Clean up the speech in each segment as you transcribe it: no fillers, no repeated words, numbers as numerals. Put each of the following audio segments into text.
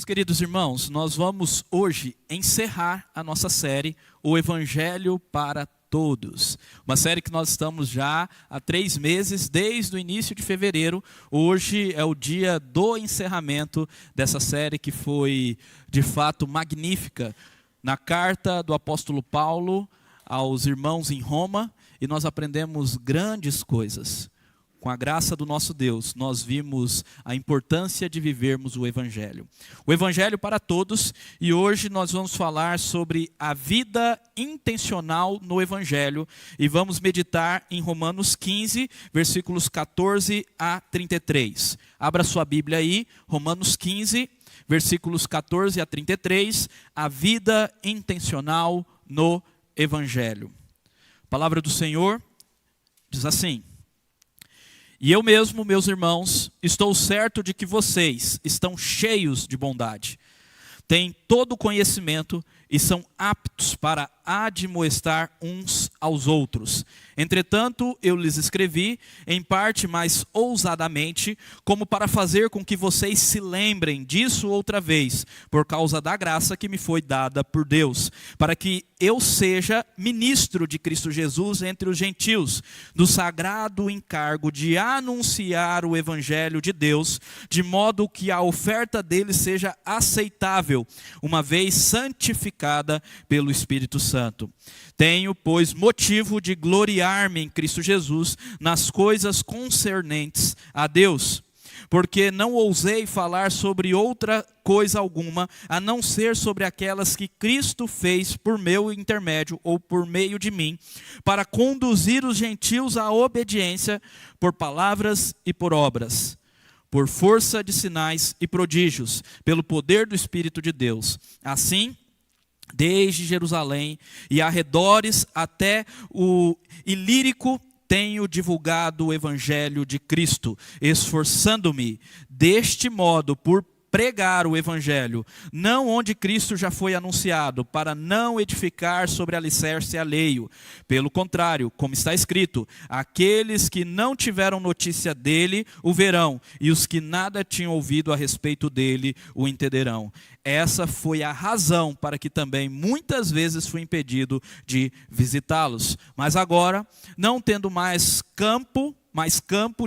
Meus queridos irmãos, nós vamos hoje encerrar a nossa série, O Evangelho para Todos. Uma série que nós estamos já há 3 meses, desde o início de fevereiro. Hoje é o dia do encerramento dessa série que foi, de fato, magnífica. Na carta do apóstolo Paulo aos irmãos em Roma, e nós aprendemos grandes coisas. Com a graça do nosso Deus, nós vimos a importância de vivermos o Evangelho. O Evangelho para todos, e hoje nós vamos falar sobre a vida intencional no Evangelho. E vamos meditar em Romanos 15, versículos 14 a 33. Abra sua Bíblia aí, Romanos 15, versículos 14 a 33. A vida intencional no Evangelho. A palavra do Senhor diz assim: E eu mesmo, meus irmãos, estou certo de que vocês estão cheios de bondade, têm todo o conhecimento e são aptos para admoestar uns aos outros. Entretanto, eu lhes escrevi, em parte mais ousadamente, como para fazer com que vocês se lembrem disso outra vez, por causa da graça que me foi dada por Deus, para que eu seja ministro de Cristo Jesus entre os gentios, do sagrado encargo de anunciar o Evangelho de Deus, de modo que a oferta dele seja aceitável, uma vez santificada pelo Espírito Santo. Tenho, pois, motivo de gloriar-me em Cristo Jesus nas coisas concernentes a Deus, porque não ousei falar sobre outra coisa alguma, a não ser sobre aquelas que Cristo fez por meu intermédio ou por meio de mim, para conduzir os gentios à obediência por palavras e por obras, por força de sinais e prodígios, pelo poder do Espírito de Deus. Assim, desde Jerusalém e arredores até o Ilírico, tenho divulgado o Evangelho de Cristo, esforçando-me deste modo por pregar o Evangelho, não onde Cristo já foi anunciado, para não edificar sobre alicerce alheio. Pelo contrário, como está escrito, aqueles que não tiveram notícia dele o verão, e os que nada tinham ouvido a respeito dele o entenderão. Essa foi a razão para que também muitas vezes fui impedido de visitá-los. Mas agora, não tendo mais campo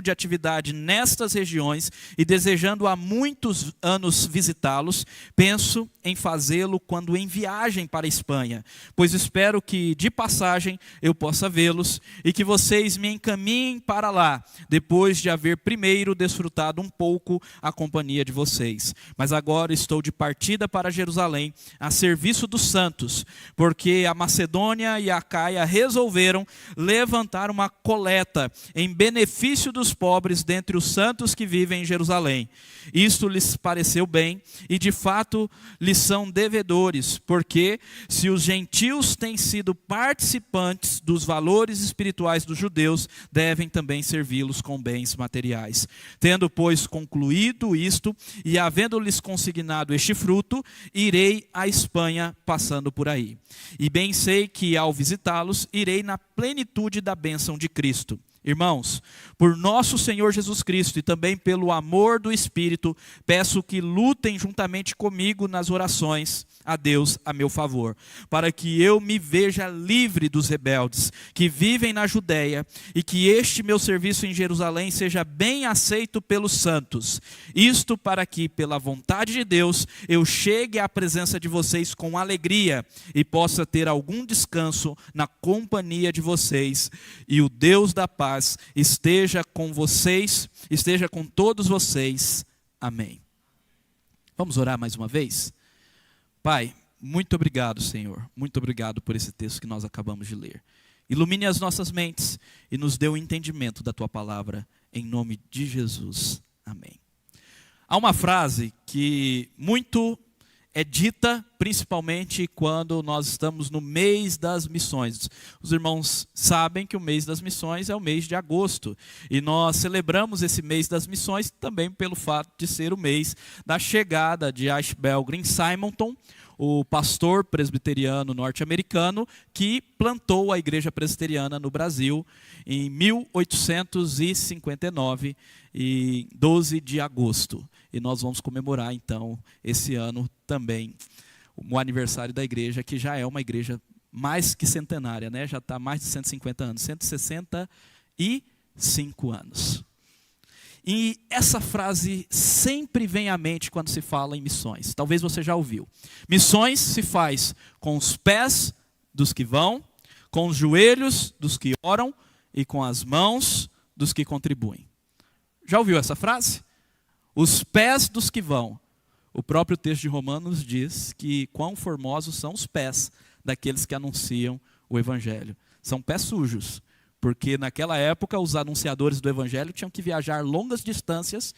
de atividade nestas regiões e desejando há muitos anos visitá-los, penso em fazê-lo quando em viagem para a Espanha, pois espero que de passagem eu possa vê-los e que vocês me encaminhem para lá, depois de haver primeiro desfrutado um pouco a companhia de vocês. Mas agora estou de partida para Jerusalém, a serviço dos santos, porque a Macedônia e a Acaia resolveram levantar uma coleta em benefício dos pobres dentre os santos que vivem em Jerusalém. Isto lhes pareceu bem e de fato lhes são devedores, porque se os gentios têm sido participantes dos valores espirituais dos judeus, devem também servi-los com bens materiais. Tendo, pois, concluído isto e havendo-lhes consignado este fruto, irei à Espanha passando por aí. E bem sei que ao visitá-los, irei na plenitude da bênção de Cristo. Irmãos, por nosso Senhor Jesus Cristo e também pelo amor do Espírito, peço que lutem juntamente comigo nas orações a Deus a meu favor, para que eu me veja livre dos rebeldes que vivem na Judéia e que este meu serviço em Jerusalém seja bem aceito pelos santos. Isto para que, pela vontade de Deus, eu chegue à presença de vocês com alegria e possa ter algum descanso na companhia de vocês. E o Deus da paz esteja com vocês, esteja com todos vocês. Amém. Vamos orar mais uma vez? Pai, muito obrigado, Senhor. Muito obrigado por esse texto que nós acabamos de ler. Ilumine as nossas mentes e nos dê o entendimento da Tua palavra, em nome de Jesus. Amém. Há uma frase que muito é dita principalmente quando nós estamos no mês das missões. Os irmãos sabem que o mês das missões é o mês de agosto. E nós celebramos esse mês das missões também pelo fato de ser o mês da chegada de Ashbel Green Simonton, o pastor presbiteriano norte-americano que plantou a igreja presbiteriana no Brasil em 1859, em 12 de agosto. E nós vamos comemorar então esse ano também o aniversário da igreja, que já é uma igreja mais que centenária, né? Já está mais de 150 anos, 165 anos. E essa frase sempre vem à mente quando se fala em missões. Talvez você já ouviu. Missões se faz com os pés dos que vão, com os joelhos dos que oram e com as mãos dos que contribuem. Já ouviu essa frase? Os pés dos que vão. O próprio texto de Romanos diz que quão formosos são os pés daqueles que anunciam o evangelho. São pés sujos. Porque naquela época os anunciadores do evangelho tinham que viajar longas distâncias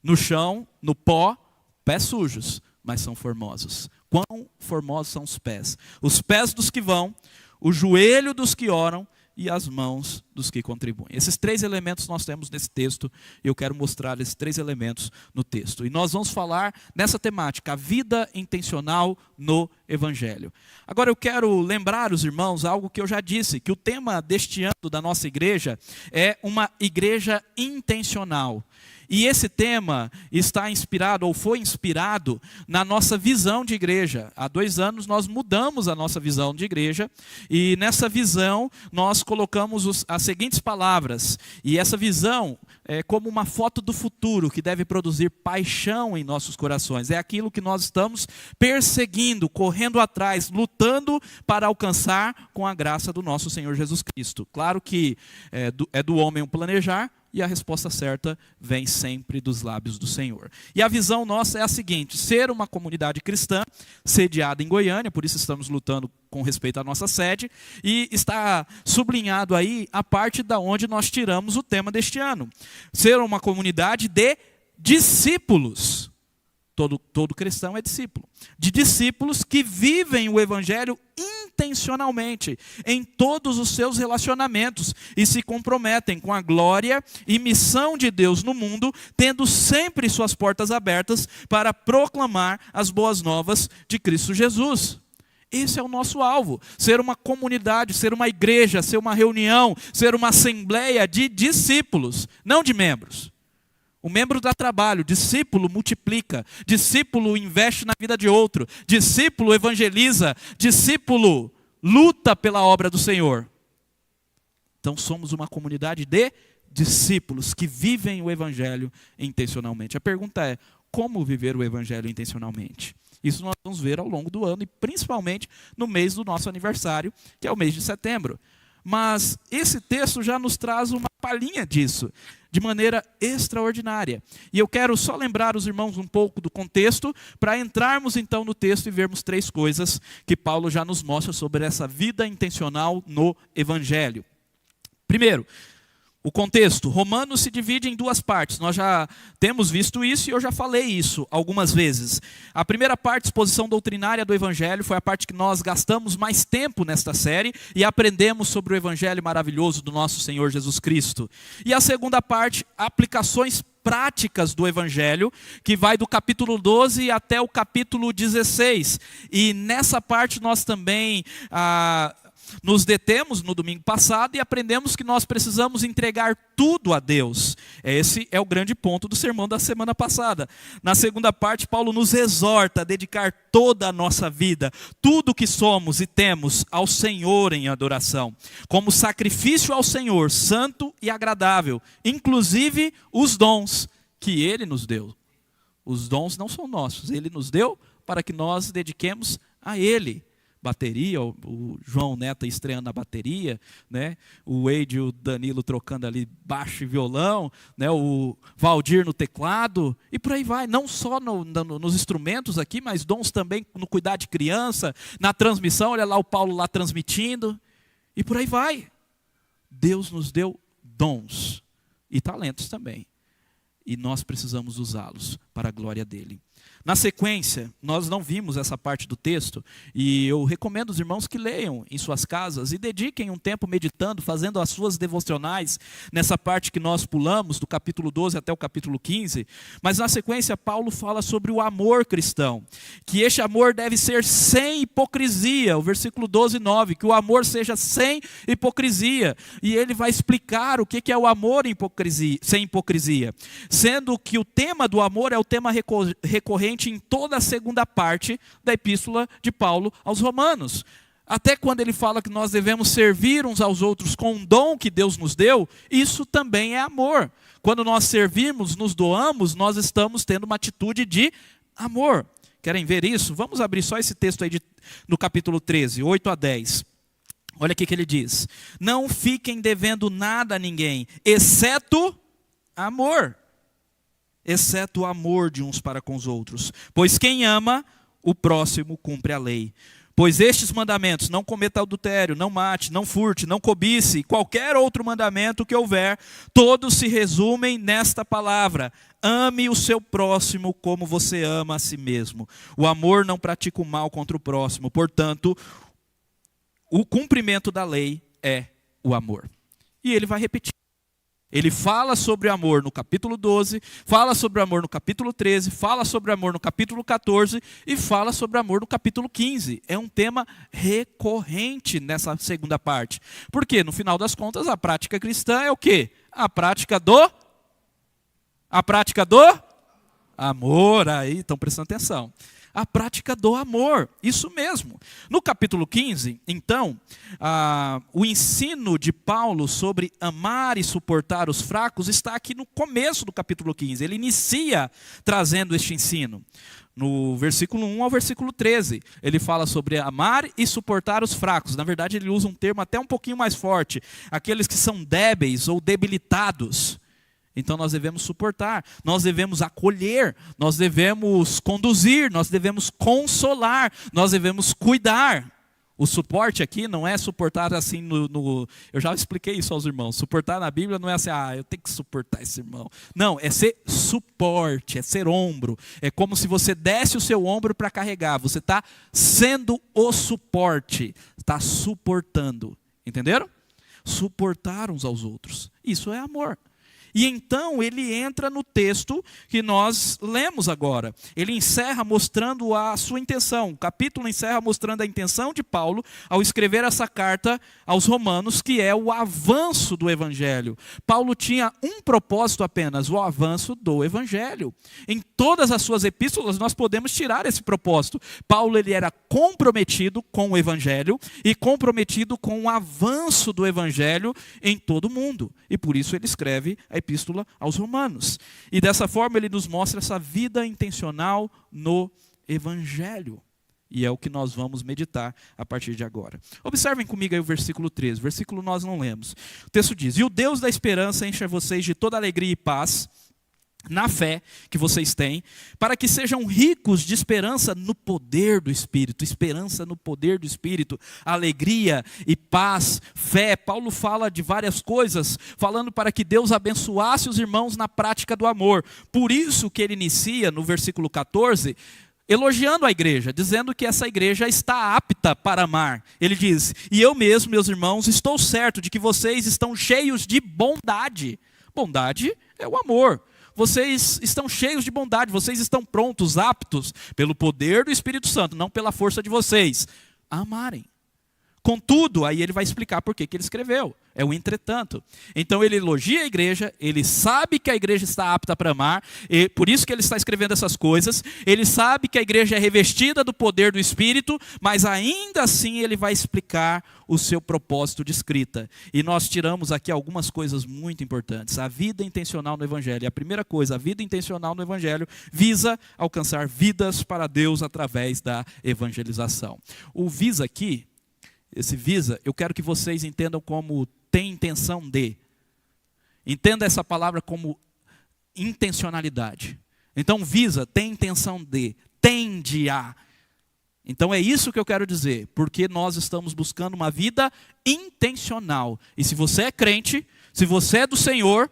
no chão, no pó, pés sujos, mas são formosos. Quão formosos são os pés? Os pés dos que vão, o joelho dos que oram e as mãos dos que contribuem. Esses três elementos nós temos nesse texto, e eu quero mostrar esses três elementos no texto. E nós vamos falar nessa temática, a vida intencional no Evangelho. Agora eu quero lembrar os irmãos algo que eu já disse, que o tema deste ano da nossa igreja é uma igreja intencional. E esse tema está inspirado, ou foi inspirado, na nossa visão de igreja. Há 2 anos nós mudamos a nossa visão de igreja, e nessa visão nós colocamos as seguintes palavras. E essa visão é como uma foto do futuro, que deve produzir paixão em nossos corações. É aquilo que nós estamos perseguindo, correndo atrás, lutando para alcançar com a graça do nosso Senhor Jesus Cristo. Claro que é do homem o planejar, e a resposta certa vem sempre dos lábios do Senhor. E a visão nossa é a seguinte: ser uma comunidade cristã sediada em Goiânia, por isso estamos lutando com respeito à nossa sede, e está sublinhado aí a parte da onde nós tiramos o tema deste ano. Ser uma comunidade de discípulos. Todo cristão é discípulo. De discípulos que vivem o evangelho intencionalmente em todos os seus relacionamentos e se comprometem com a glória e missão de Deus no mundo, tendo sempre suas portas abertas para proclamar as boas novas de Cristo Jesus. Esse é o nosso alvo, ser uma comunidade, ser uma igreja, ser uma reunião, ser uma assembleia de discípulos, não de membros. O membro dá trabalho, discípulo multiplica, discípulo investe na vida de outro, discípulo evangeliza, discípulo luta pela obra do Senhor. Então somos uma comunidade de discípulos que vivem o evangelho intencionalmente. A pergunta é: como viver o evangelho intencionalmente? Isso nós vamos ver ao longo do ano e principalmente no mês do nosso aniversário, que é o mês de setembro. Mas esse texto já nos traz uma palhinha disso, de maneira extraordinária. E eu quero só lembrar os irmãos um pouco do contexto, para entrarmos então no texto e vermos 3 coisas que Paulo já nos mostra sobre essa vida intencional no Evangelho. Primeiro, o contexto. Romanos se divide em 2 partes. Nós já temos visto isso e eu já falei isso algumas vezes. A primeira parte, exposição doutrinária do Evangelho, foi a parte que nós gastamos mais tempo nesta série e aprendemos sobre o Evangelho maravilhoso do nosso Senhor Jesus Cristo. E a segunda parte, aplicações práticas do Evangelho, que vai do capítulo 12 até o capítulo 16. E nessa parte nós também nos detemos no domingo passado e aprendemos que nós precisamos entregar tudo a Deus. Esse é o grande ponto do sermão da semana passada. Na segunda parte, Paulo nos exorta a dedicar toda a nossa vida, tudo que somos e temos ao Senhor em adoração, como sacrifício ao Senhor, santo e agradável, inclusive os dons que Ele nos deu. Os dons não são nossos, Ele nos deu para que nós dediquemos a Ele. Bateria, o João Neto estreando na bateria, né? O Wade e o Danilo trocando ali baixo e violão, né? O Valdir no teclado, e por aí vai, não só nos instrumentos aqui, mas dons também no cuidar de criança, na transmissão, olha lá o Paulo lá transmitindo, e por aí vai. Deus nos deu dons e talentos também, e nós precisamos usá-los para a glória dele. Na sequência, nós não vimos essa parte do texto, e eu recomendo os irmãos que leiam em suas casas e dediquem um tempo meditando, fazendo as suas devocionais, nessa parte que nós pulamos, do capítulo 12 até o capítulo 15. Mas na sequência, Paulo fala sobre o amor cristão, que este amor deve ser sem hipocrisia, o versículo 12, 9, que o amor seja sem hipocrisia. E ele vai explicar o que é o amor sem hipocrisia, sendo que o tema do amor é o tema recorrente em toda a segunda parte da epístola de Paulo aos Romanos. Até quando ele fala que nós devemos servir uns aos outros com um dom que Deus nos deu, isso também é amor. Quando nós servimos, nos doamos, nós estamos tendo uma atitude de amor. Querem ver isso? Vamos abrir só esse texto aí no capítulo 13, 8 a 10. Olha o que ele diz. Não fiquem devendo nada a ninguém, exceto amor. Exceto o amor de uns para com os outros. Pois quem ama, o próximo cumpre a lei. Pois estes mandamentos, não cometa adultério, não mate, não furte, não cobice, qualquer outro mandamento que houver, todos se resumem nesta palavra: ame o seu próximo como você ama a si mesmo. O amor não pratica o mal contra o próximo, portanto, o cumprimento da lei é o amor. E ele vai repetir. Ele fala sobre o amor no capítulo 12, fala sobre o amor no capítulo 13, fala sobre o amor no capítulo 14 e fala sobre o amor no capítulo 15. É um tema recorrente nessa segunda parte. Porque, no final das contas, a prática cristã é o quê? A prática do amor. Aí, estão prestando atenção. A prática do amor, isso mesmo. No capítulo 15, então, o ensino de Paulo sobre amar e suportar os fracos está aqui no começo do capítulo 15. Ele inicia trazendo este ensino. No versículo 1 ao versículo 13, ele fala sobre amar e suportar os fracos. Na verdade, ele usa um termo até um pouquinho mais forte. Aqueles que são débeis ou debilitados. Então nós devemos suportar, nós devemos acolher, nós devemos conduzir, nós devemos consolar, nós devemos cuidar. O suporte aqui não é suportar assim eu já expliquei isso aos irmãos. Suportar na Bíblia não é assim, eu tenho que suportar esse irmão. Não, é ser suporte, é ser ombro. É como se você desse o seu ombro para carregar. Você está sendo o suporte, está suportando. Entenderam? Suportar uns aos outros. Isso é amor. E então ele entra no texto que nós lemos agora. Ele encerra mostrando a sua intenção. O capítulo encerra mostrando a intenção de Paulo ao escrever essa carta aos Romanos, que é o avanço do Evangelho. Paulo tinha um propósito apenas, o avanço do Evangelho. Em todas as suas epístolas nós podemos tirar esse propósito. Paulo ele era comprometido com o Evangelho e comprometido com o avanço do Evangelho em todo o mundo. E por isso ele escreve a epístola aos Romanos. E dessa forma ele nos mostra essa vida intencional no Evangelho. E é o que nós vamos meditar a partir de agora. Observem comigo aí o versículo 13. O versículo nós não lemos. O texto diz: E o Deus da esperança encha vocês de toda alegria e paz na fé que vocês têm, para que sejam ricos de esperança no poder do Espírito. Esperança no poder do Espírito, alegria e paz, fé. Paulo fala de várias coisas, falando para que Deus abençoasse os irmãos na prática do amor. Por isso que ele inicia no versículo 14, elogiando a igreja, dizendo que essa igreja está apta para amar. Ele diz: E eu mesmo, meus irmãos, estou certo de que vocês estão cheios de bondade. Bondade é o amor. Vocês estão cheios de bondade, vocês estão prontos, aptos, pelo poder do Espírito Santo, não pela força de vocês, a amarem. Contudo, aí ele vai explicar por que ele escreveu. É o entretanto. Então ele elogia a igreja, ele sabe que a igreja está apta para amar, e por isso que ele está escrevendo essas coisas. Ele sabe que a igreja é revestida do poder do Espírito, mas ainda assim ele vai explicar o seu propósito de escrita. E nós tiramos aqui algumas coisas muito importantes. A vida intencional no Evangelho. E a primeira coisa, a vida intencional no Evangelho visa alcançar vidas para Deus através da evangelização. O visa aqui, esse visa, eu quero que vocês entendam como tem intenção de. Entenda essa palavra como intencionalidade. Então visa, tem intenção de, tende a. Então é isso que eu quero dizer, porque nós estamos buscando uma vida intencional. E se você é crente, se você é do Senhor,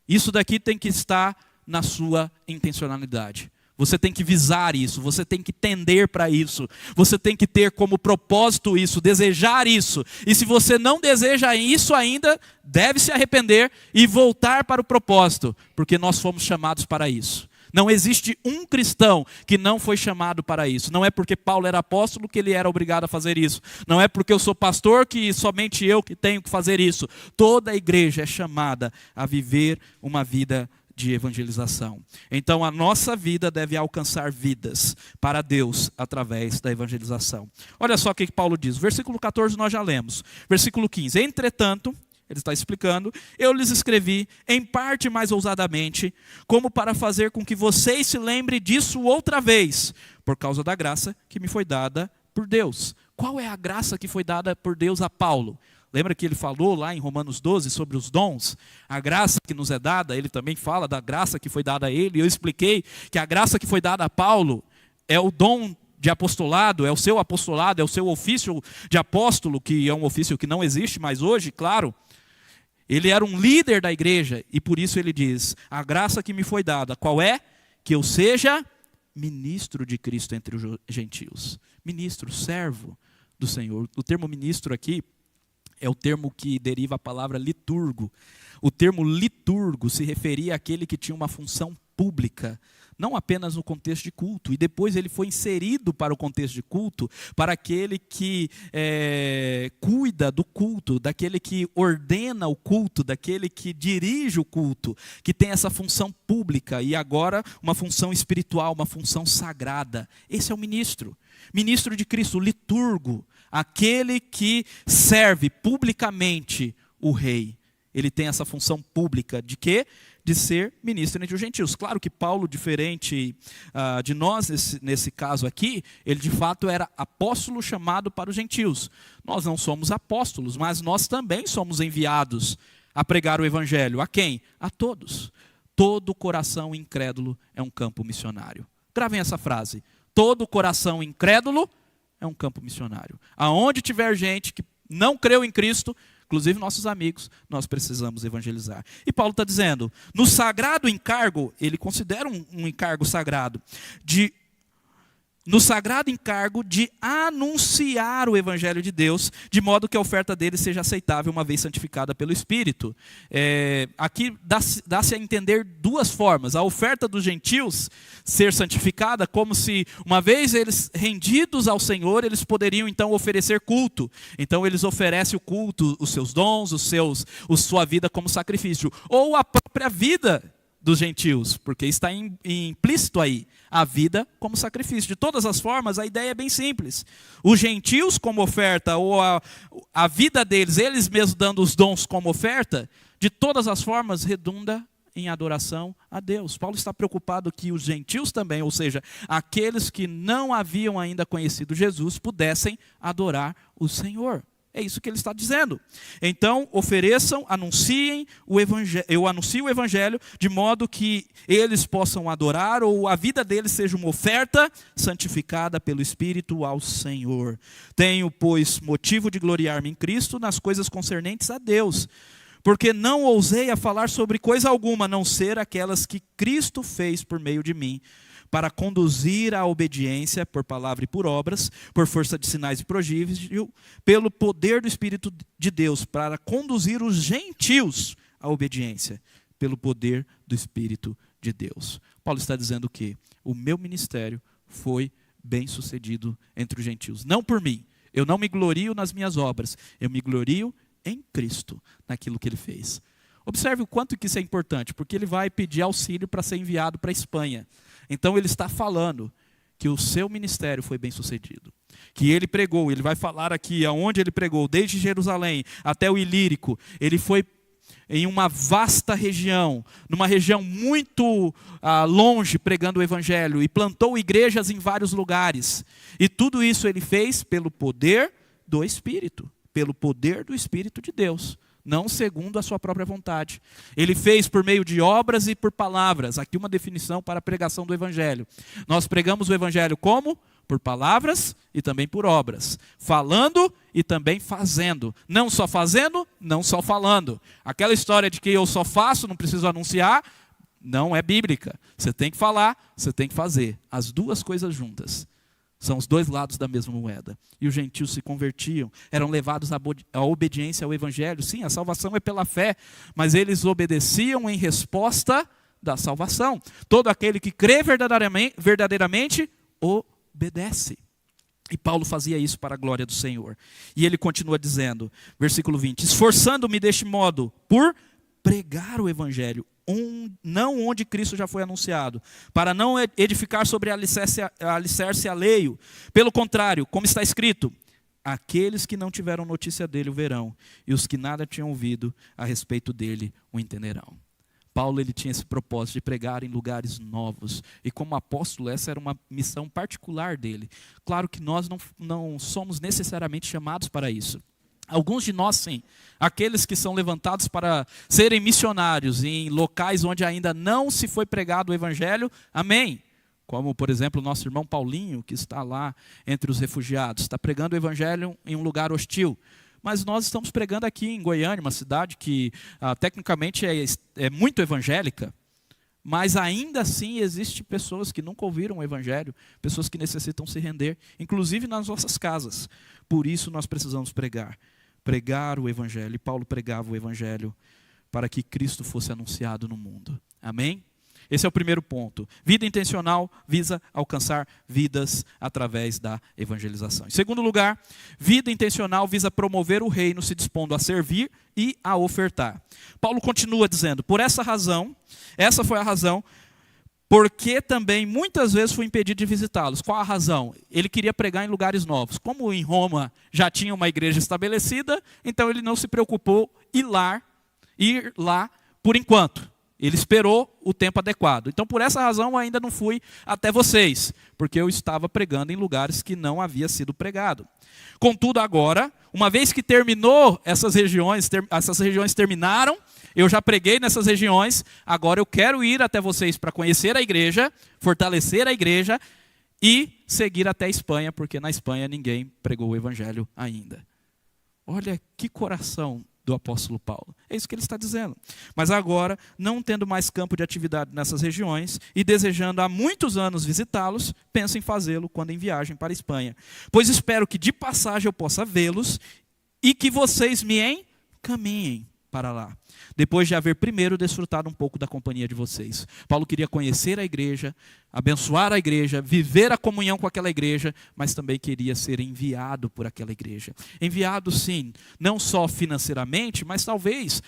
isso daqui tem que estar na sua intencionalidade. Você tem que visar isso, você tem que tender para isso, você tem que ter como propósito isso, desejar isso. E se você não deseja isso ainda, deve se arrepender e voltar para o propósito, porque nós fomos chamados para isso. Não existe um cristão que não foi chamado para isso. Não é porque Paulo era apóstolo que ele era obrigado a fazer isso. Não é porque eu sou pastor que somente eu que tenho que fazer isso. Toda a igreja é chamada a viver uma vida de evangelização. Então a nossa vida deve alcançar vidas para Deus através da evangelização. Olha só o que Paulo diz. Versículo 14 nós já lemos. Versículo 15. Entretanto, ele está explicando, eu lhes escrevi, em parte mais ousadamente, como para fazer com que vocês se lembrem disso outra vez, por causa da graça que me foi dada por Deus. Qual é a graça que foi dada por Deus a Paulo? Lembra que ele falou lá em Romanos 12 sobre os dons? A graça que nos é dada, ele também fala da graça que foi dada a ele. Eu expliquei que a graça que foi dada a Paulo é o dom de apostolado, é o seu ofício de apóstolo, que é um ofício que não existe mais hoje, claro. Ele era um líder da igreja e por isso ele diz, a graça que me foi dada, qual é? Que eu seja ministro de Cristo entre os gentios. Ministro, servo do Senhor. O termo ministro aqui é o termo que deriva a palavra liturgo. O termo liturgo se referia àquele que tinha uma função pública, não apenas no contexto de culto, e depois ele foi inserido para o contexto de culto, para aquele que cuida do culto, daquele que ordena o culto, daquele que dirige o culto, que tem essa função pública e agora uma função espiritual, uma função sagrada. Esse é o ministro de Cristo, o liturgo, aquele que serve publicamente o rei. Ele tem essa função pública de quê? De ser ministro entre os gentios. Claro que Paulo, diferente de nós nesse caso aqui, ele de fato era apóstolo chamado para os gentios. Nós não somos apóstolos, mas nós também somos enviados a pregar o evangelho. A quem? A todos. Todo coração incrédulo é um campo missionário. Gravem essa frase. Todo coração incrédulo é um campo missionário. Aonde tiver gente que não creu em Cristo, inclusive nossos amigos, nós precisamos evangelizar. E Paulo está dizendo, no sagrado encargo, ele considera um encargo sagrado, no sagrado encargo de anunciar o evangelho de Deus, de modo que a oferta dele seja aceitável uma vez santificada pelo Espírito. Aqui dá-se a entender duas formas. A oferta dos gentios ser santificada, como se uma vez eles rendidos ao Senhor, eles poderiam então oferecer culto. Então eles oferecem o culto, os seus dons, sua vida como sacrifício. Ou a própria vida dos gentios, porque está implícito aí, a vida como sacrifício. De todas as formas, a ideia é bem simples. Os gentios como oferta, ou a vida deles, eles mesmos dando os dons como oferta, de todas as formas, redunda em adoração a Deus. Paulo está preocupado que os gentios também, ou seja, aqueles que não haviam ainda conhecido Jesus, pudessem adorar o Senhor. É isso que ele está dizendo. Então, ofereçam, anunciem o evangelho. Eu anuncio o evangelho de modo que eles possam adorar ou a vida deles seja uma oferta santificada pelo Espírito ao Senhor. Tenho, pois, motivo de gloriar-me em Cristo nas coisas concernentes a Deus, porque não ousei a falar sobre coisa alguma, a não ser aquelas que Cristo fez por meio de mim, para conduzir à obediência por palavra e por obras, por força de sinais e prodígios, pelo poder do Espírito de Deus, para conduzir os gentios à obediência, pelo poder do Espírito de Deus. Paulo está dizendo que o meu ministério foi bem sucedido entre os gentios. Não por mim, eu não me glorio nas minhas obras, eu me glorio em Cristo, naquilo que ele fez. Observe o quanto que isso é importante, porque ele vai pedir auxílio para ser enviado para a Espanha. Então ele está falando que o seu ministério foi bem sucedido. Que ele pregou, ele vai falar aqui aonde ele pregou, desde Jerusalém até o Ilírico. Ele foi em uma vasta região, numa região muito longe, pregando o evangelho. E plantou igrejas em vários lugares. E tudo isso ele fez pelo poder do Espírito. Pelo poder do Espírito de Deus. Não segundo a sua própria vontade. Ele fez por meio de obras e por palavras. Aqui uma definição para a pregação do evangelho. Nós pregamos o evangelho como? Por palavras e também por obras. Falando e também fazendo. Não só fazendo, não só falando. Aquela história de que eu só faço, não preciso anunciar, não é bíblica. Você tem que falar, você tem que fazer. As duas coisas juntas. São os dois lados da mesma moeda. E os gentios se convertiam, eram levados à obediência ao evangelho. Sim, a salvação é pela fé, mas eles obedeciam em resposta da salvação. Todo aquele que crê verdadeiramente obedece. E Paulo fazia isso para a glória do Senhor. E ele continua dizendo, versículo 20: esforçando-me deste modo por pregar o evangelho, não onde Cristo já foi anunciado, para não edificar sobre alicerce alheio. Pelo contrário, como está escrito, aqueles que não tiveram notícia dele o verão, e os que nada tinham ouvido a respeito dele o entenderão. Paulo, ele tinha esse propósito de pregar em lugares novos. E como apóstolo, essa era uma missão particular dele. Claro que nós não somos necessariamente chamados para isso. Alguns de nós, sim. Aqueles que são levantados para serem missionários em locais onde ainda não se foi pregado o evangelho, amém. Como, por exemplo, o nosso irmão Paulinho, que está lá entre os refugiados. Está pregando o evangelho em um lugar hostil. Mas nós estamos pregando aqui em Goiânia, uma cidade que tecnicamente é muito evangélica, mas ainda assim existe pessoas que nunca ouviram o evangelho, pessoas que necessitam se render, inclusive nas nossas casas. Por isso nós precisamos pregar o evangelho. E Paulo pregava o evangelho para que Cristo fosse anunciado no mundo. Amém? Esse é o primeiro ponto. Vida intencional visa alcançar vidas através da evangelização. Em segundo lugar, vida intencional visa promover o reino, se dispondo a servir e a ofertar. Paulo continua dizendo, por essa razão, essa foi a razão, porque também muitas vezes fui impedido de visitá-los. Qual a razão? Ele queria pregar em lugares novos. Como em Roma já tinha uma igreja estabelecida, então ele não se preocupou ir lá por enquanto. Ele esperou o tempo adequado. Então, por essa razão, eu ainda não fui até vocês, porque eu estava pregando em lugares que não havia sido pregado. Contudo, agora, uma vez que terminou essas regiões terminaram, eu já preguei nessas regiões, agora eu quero ir até vocês para conhecer a igreja, fortalecer a igreja e seguir até a Espanha, porque na Espanha ninguém pregou o evangelho ainda. Olha que coração do apóstolo Paulo. É isso que ele está dizendo. Mas agora, não tendo mais campo de atividade nessas regiões e desejando há muitos anos visitá-los, penso em fazê-lo quando em viagem para a Espanha. Pois espero que de passagem eu possa vê-los e que vocês me encaminhem para lá, depois de haver primeiro desfrutado um pouco da companhia de vocês. Paulo queria conhecer a igreja, abençoar a igreja, viver a comunhão com aquela igreja, mas também queria ser enviado por aquela igreja. Enviado, sim, não só financeiramente, mas talvez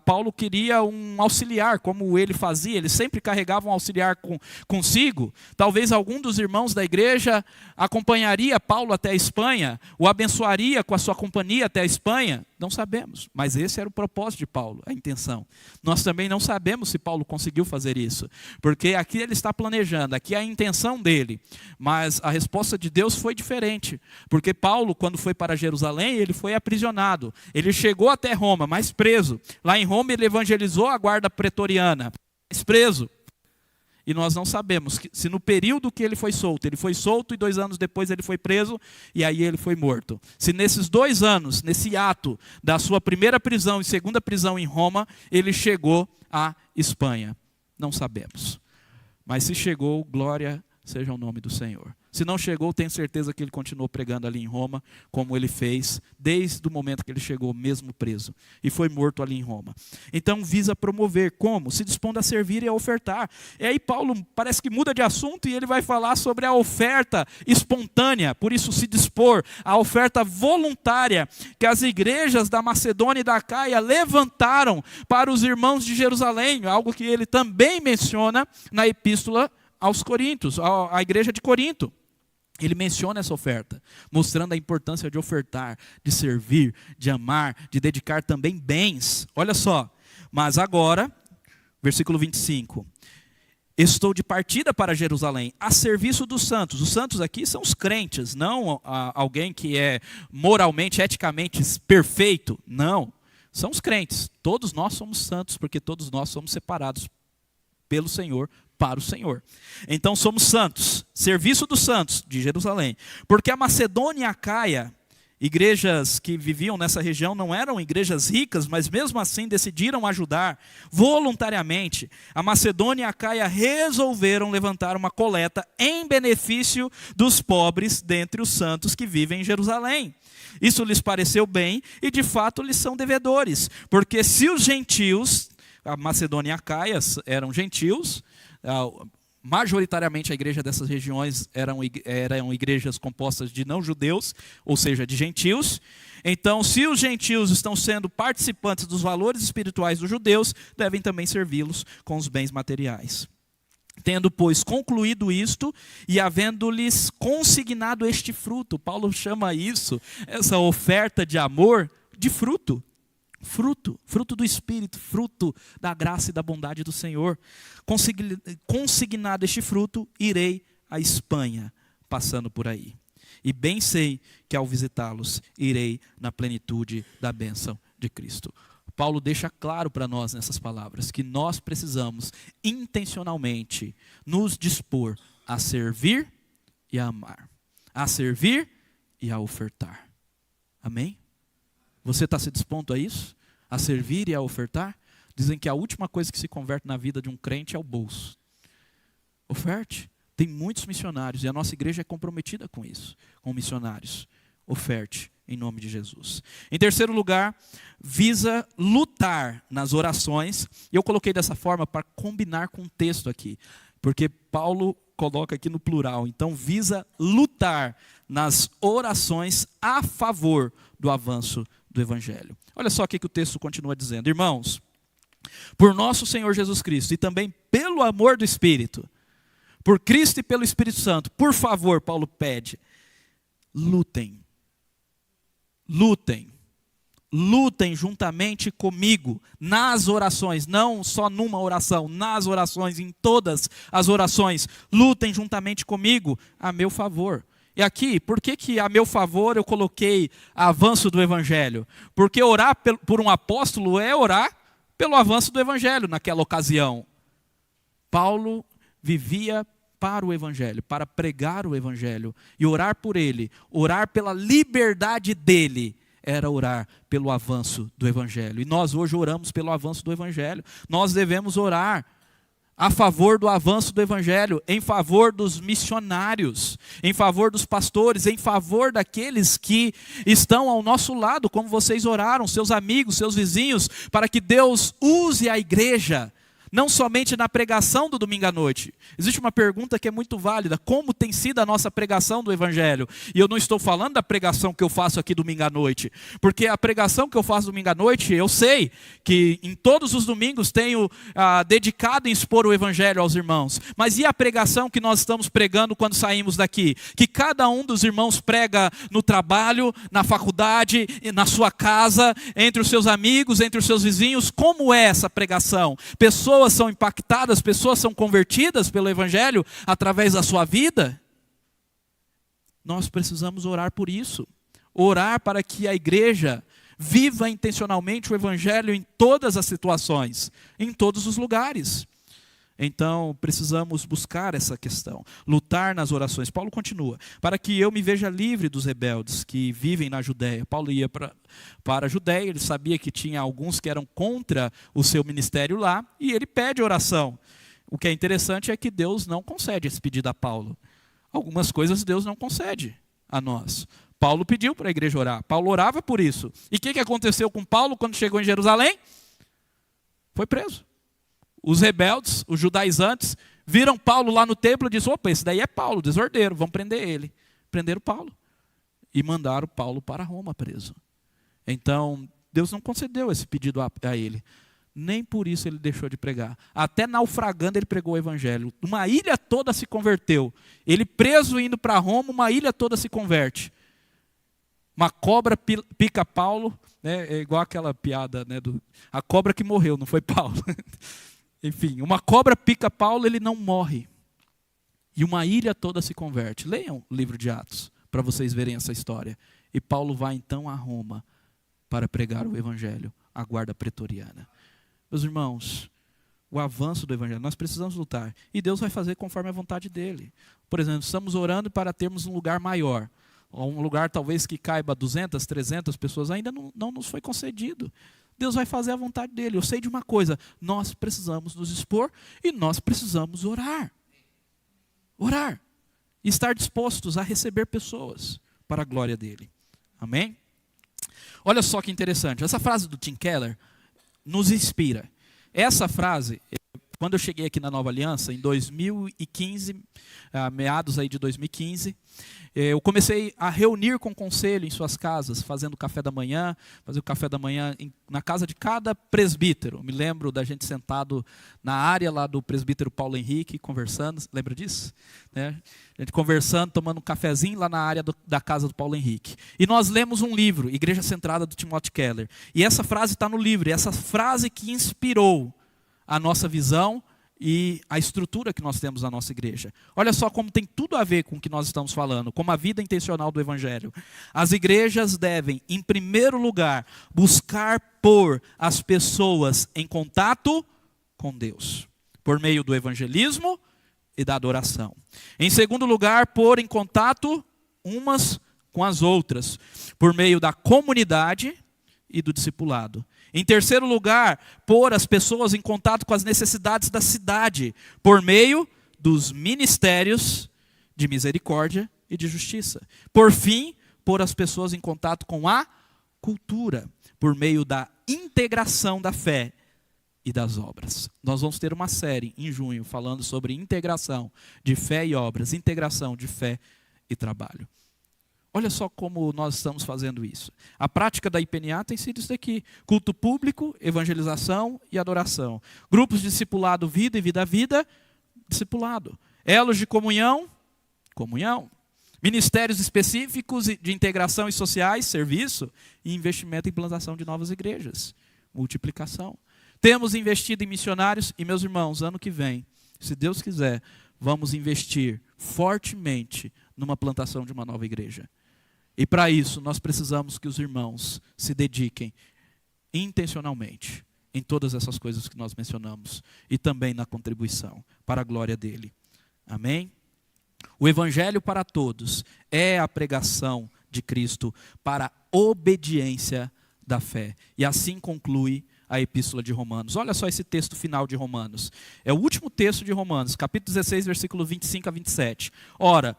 Paulo queria um auxiliar, como ele fazia, ele sempre carregava um auxiliar consigo. Talvez algum dos irmãos da igreja acompanharia Paulo até a Espanha, o abençoaria com a sua companhia até a Espanha. Não sabemos, mas esse era o propósito de Paulo, a intenção. Nós também não sabemos se Paulo conseguiu fazer isso, porque aqui ele está planejando, aqui é a intenção dele, mas a resposta de Deus foi diferente, porque Paulo, quando foi para Jerusalém, ele foi aprisionado, ele chegou até Roma, mas preso. Lá em Roma ele evangelizou a guarda pretoriana, mas preso. E nós não sabemos se no período que ele foi solto e 2 anos depois ele foi preso e aí ele foi morto. Se nesses 2 anos, nesse ato da sua primeira prisão e segunda prisão em Roma, ele chegou à Espanha. Não sabemos. Mas se chegou, glória seja o nome do Senhor. Se não chegou, tenho certeza que ele continuou pregando ali em Roma, como ele fez desde o momento que ele chegou, mesmo preso. E foi morto ali em Roma. Então visa promover. Como? Se dispondo a servir e a ofertar. E aí Paulo parece que muda de assunto e ele vai falar sobre a oferta espontânea. Por isso se dispor, a oferta voluntária que as igrejas da Macedônia e da Acaia levantaram para os irmãos de Jerusalém. Algo que ele também menciona na epístola aos Coríntios, à igreja de Corinto. Ele menciona essa oferta, mostrando a importância de ofertar, de servir, de amar, de dedicar também bens. Olha só, mas agora, versículo 25. Estou de partida para Jerusalém, a serviço dos santos. Os santos aqui são os crentes, não alguém que é moralmente, eticamente perfeito. Não, são os crentes. Todos nós somos santos, porque todos nós somos separados pelo Senhor, para o Senhor. Então somos santos, serviço dos santos de Jerusalém. Porque a Macedônia e a Acaia Igrejas que viviam nessa região não eram igrejas ricas, mas mesmo assim decidiram ajudar voluntariamente. A Macedônia e a Acaia resolveram levantar uma coleta em benefício dos pobres dentre os santos que vivem em Jerusalém. Isso lhes pareceu bem e de fato lhes são devedores, porque se os gentios, a Macedônia e a Acaia eram gentios, majoritariamente a igreja dessas regiões eram igrejas compostas de não-judeus, ou seja, de gentios. Então, se os gentios estão sendo participantes dos valores espirituais dos judeus, devem também servi-los com os bens materiais. Tendo, pois, concluído isto e havendo-lhes consignado este fruto, Paulo chama isso, essa oferta de amor, de fruto. Fruto do Espírito, fruto da graça e da bondade do Senhor. Consignado este fruto, irei à Espanha, passando por aí. E bem sei que ao visitá-los, irei na plenitude da bênção de Cristo. Paulo deixa claro para nós nessas palavras que nós precisamos intencionalmente nos dispor a servir e a amar. A servir e a ofertar. Amém? Você está se dispondo a isso? A servir e a ofertar? Dizem que a última coisa que se converte na vida de um crente é o bolso. Oferte. Tem muitos missionários e a nossa igreja é comprometida com isso, com missionários. Oferte em nome de Jesus. Em terceiro lugar, visa lutar nas orações. E eu coloquei dessa forma para combinar com o texto aqui, porque Paulo coloca aqui no plural. Então, visa lutar nas orações a favor do avanço do Evangelho. Olha só o que o texto continua dizendo. Irmãos, por nosso Senhor Jesus Cristo e também pelo amor do Espírito, por Cristo e pelo Espírito Santo, por favor, Paulo pede, lutem juntamente comigo nas orações, não só numa oração, nas orações, em todas as orações, lutem juntamente comigo a meu favor. E aqui, por que a meu favor eu coloquei avanço do Evangelho? Porque orar por um apóstolo é orar pelo avanço do Evangelho naquela ocasião. Paulo vivia para o Evangelho, para pregar o Evangelho. E orar por ele, orar pela liberdade dele, era orar pelo avanço do Evangelho. E nós hoje oramos pelo avanço do Evangelho. Nós devemos orar a favor do avanço do Evangelho, em favor dos missionários, em favor dos pastores, em favor daqueles que estão ao nosso lado, como vocês oraram, seus amigos, seus vizinhos, para que Deus use a igreja, não somente na pregação do domingo à noite. Existe uma pergunta que é muito válida: como tem sido a nossa pregação do Evangelho? E eu não estou falando da pregação que eu faço aqui domingo à noite, porque a pregação que eu faço domingo à noite, eu sei que em todos os domingos tenho dedicado em expor o Evangelho aos irmãos. Mas e a pregação que nós estamos pregando quando saímos daqui? Que cada um dos irmãos prega no trabalho, na faculdade, na sua casa, entre os seus amigos, entre os seus vizinhos. Como é essa pregação? Pessoas são impactadas, pessoas são convertidas pelo Evangelho através da sua vida? Nós precisamos orar por isso. Orar para que a igreja viva intencionalmente o Evangelho em todas as situações, em todos os lugares. Então, precisamos buscar essa questão, lutar nas orações. Paulo continua: para que eu me veja livre dos rebeldes que vivem na Judéia. Paulo ia para a Judéia, ele sabia que tinha alguns que eram contra o seu ministério lá, e ele pede oração. O que é interessante é que Deus não concede esse pedido a Paulo. Algumas coisas Deus não concede a nós. Paulo pediu para a igreja orar, Paulo orava por isso. E o que aconteceu com Paulo quando chegou em Jerusalém? Foi preso. Os rebeldes, os judaizantes, viram Paulo lá no templo e disseram: opa, esse daí é Paulo, desordeiro, vamos prender ele. Prenderam Paulo e mandaram Paulo para Roma preso. Então, Deus não concedeu esse pedido a ele. Nem por isso ele deixou de pregar. Até naufragando ele pregou o Evangelho. Uma ilha toda se converteu. Ele preso indo para Roma, uma ilha toda se converte. Uma cobra pica Paulo, né? É igual aquela piada, né, a cobra que morreu, não foi Paulo. Enfim, uma cobra pica Paulo, ele não morre. E uma ilha toda se converte. Leiam o livro de Atos, para vocês verem essa história. E Paulo vai então a Roma para pregar o Evangelho, a guarda pretoriana. Meus irmãos, o avanço do Evangelho, nós precisamos lutar. E Deus vai fazer conforme a vontade dele. Por exemplo, estamos orando para termos um lugar maior. um lugar talvez que caiba 200, 300 pessoas, ainda não nos foi concedido. Deus vai fazer a vontade dele. Eu sei de uma coisa, nós precisamos nos expor e nós precisamos orar. Orar. E estar dispostos a receber pessoas para a glória dele. Amém? Olha só que interessante. Essa frase do Tim Keller nos inspira. Essa frase, quando eu cheguei aqui na Nova Aliança, em 2015, meados aí de 2015, eu comecei a reunir com o conselho em suas casas, fazendo café da manhã, fazer o café da manhã na casa de cada presbítero. Me lembro da gente sentado na área lá do presbítero Paulo Henrique, conversando, lembra disso? Né? A gente conversando, tomando um cafezinho lá na área da casa do Paulo Henrique. E nós lemos um livro, Igreja Centrada, do Timothy Keller. E essa frase está no livro, e essa frase que inspirou a nossa visão e a estrutura que nós temos na nossa igreja. Olha só como tem tudo a ver com o que nós estamos falando, como a vida intencional do Evangelho. As igrejas devem, em primeiro lugar, buscar pôr as pessoas em contato com Deus, por meio do evangelismo e da adoração. Em segundo lugar, pôr em contato umas com as outras, por meio da comunidade e do discipulado. Em terceiro lugar, pôr as pessoas em contato com as necessidades da cidade, por meio dos ministérios de misericórdia e de justiça. Por fim, pôr as pessoas em contato com a cultura, por meio da integração da fé e das obras. Nós vamos ter uma série em junho falando sobre integração de fé e obras, integração de fé e trabalho. Olha só como nós estamos fazendo isso. A prática da IPNA tem sido isso daqui. Culto público, evangelização e adoração. Grupos de discipulado, vida e vida, discipulado. Elos de comunhão, comunhão. Ministérios específicos de integração e sociais, serviço. E investimento em implantação de novas igrejas. Multiplicação. Temos investido em missionários e, meus irmãos, ano que vem, se Deus quiser, vamos investir fortemente numa plantação de uma nova igreja. E para isso, nós precisamos que os irmãos se dediquem intencionalmente em todas essas coisas que nós mencionamos e também na contribuição para a glória dele. Amém? O evangelho para todos é a pregação de Cristo para a obediência da fé. E assim conclui a epístola de Romanos. Olha só esse texto final de Romanos. É o último texto de Romanos, capítulo 16, versículo 25 a 27. Ora,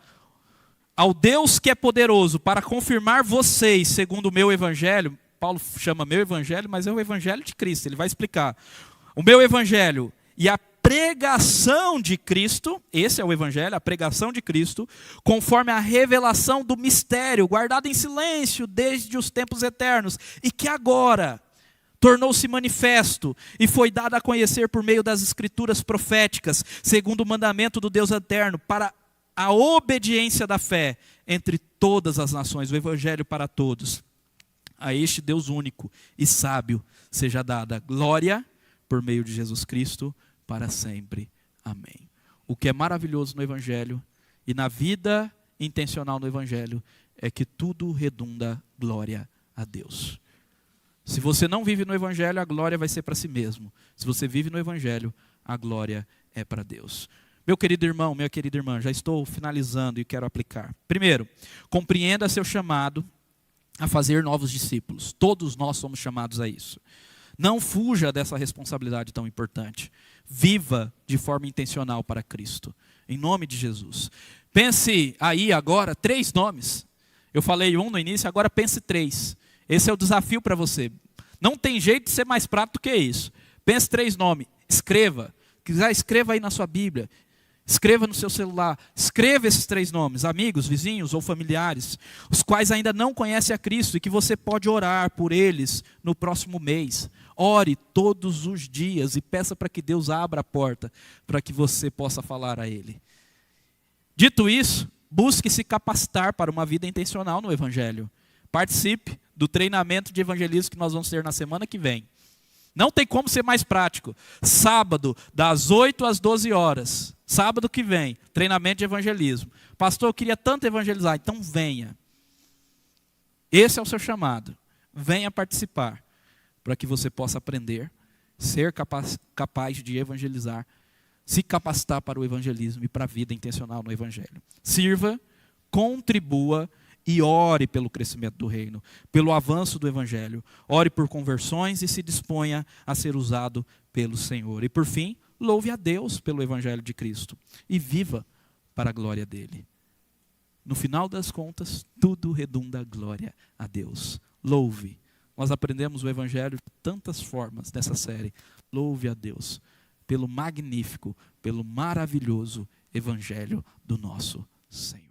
ao Deus que é poderoso para confirmar vocês segundo o meu evangelho, Paulo chama meu evangelho, mas é o evangelho de Cristo, ele vai explicar. O meu evangelho e a pregação de Cristo, esse é o evangelho, a pregação de Cristo, conforme a revelação do mistério, guardado em silêncio desde os tempos eternos, e que agora tornou-se manifesto e foi dado a conhecer por meio das escrituras proféticas, segundo o mandamento do Deus eterno, para a obediência da fé entre todas as nações, o evangelho para todos. A este Deus único e sábio seja dada glória por meio de Jesus Cristo para sempre. Amém. O que é maravilhoso no evangelho e na vida intencional no evangelho é que tudo redunda glória a Deus. Se você não vive no evangelho, a glória vai ser para si mesmo. Se você vive no evangelho, a glória é para Deus. Meu querido irmão, minha querida irmã, já estou finalizando e quero aplicar. Primeiro, compreenda seu chamado a fazer novos discípulos. Todos nós somos chamados a isso. Não fuja dessa responsabilidade tão importante. Viva de forma intencional para Cristo. Em nome de Jesus. Pense aí agora 3 nomes. Eu falei 1 no início, agora pense 3. Esse é o desafio para você. Não tem jeito de ser mais prático do que isso. Pense 3 nomes. Escreva. Quiser, escreva aí na sua Bíblia. Escreva no seu celular, escreva esses 3 nomes, amigos, vizinhos ou familiares, os quais ainda não conhecem a Cristo e que você pode orar por eles no próximo mês. Ore todos os dias e peça para que Deus abra a porta para que você possa falar a Ele. Dito isso, busque se capacitar para uma vida intencional no Evangelho. Participe do treinamento de evangelismo que nós vamos ter na semana que vem. Não tem como ser mais prático. Sábado, das 8 às 12 horas. Sábado que vem, treinamento de evangelismo. Pastor, eu queria tanto evangelizar. Então venha. Esse é o seu chamado. Venha participar. Para que você possa aprender, ser capaz de evangelizar, se capacitar para o evangelismo e para a vida intencional no evangelho. Sirva, contribua e ore pelo crescimento do reino, pelo avanço do evangelho. Ore por conversões e se disponha a ser usado pelo Senhor. E por fim, louve a Deus pelo evangelho de Cristo e viva para a glória dele. No final das contas, tudo redunda a glória a Deus. Louve. Nós aprendemos o evangelho de tantas formas nessa série. Louve a Deus pelo magnífico, pelo maravilhoso evangelho do nosso Senhor.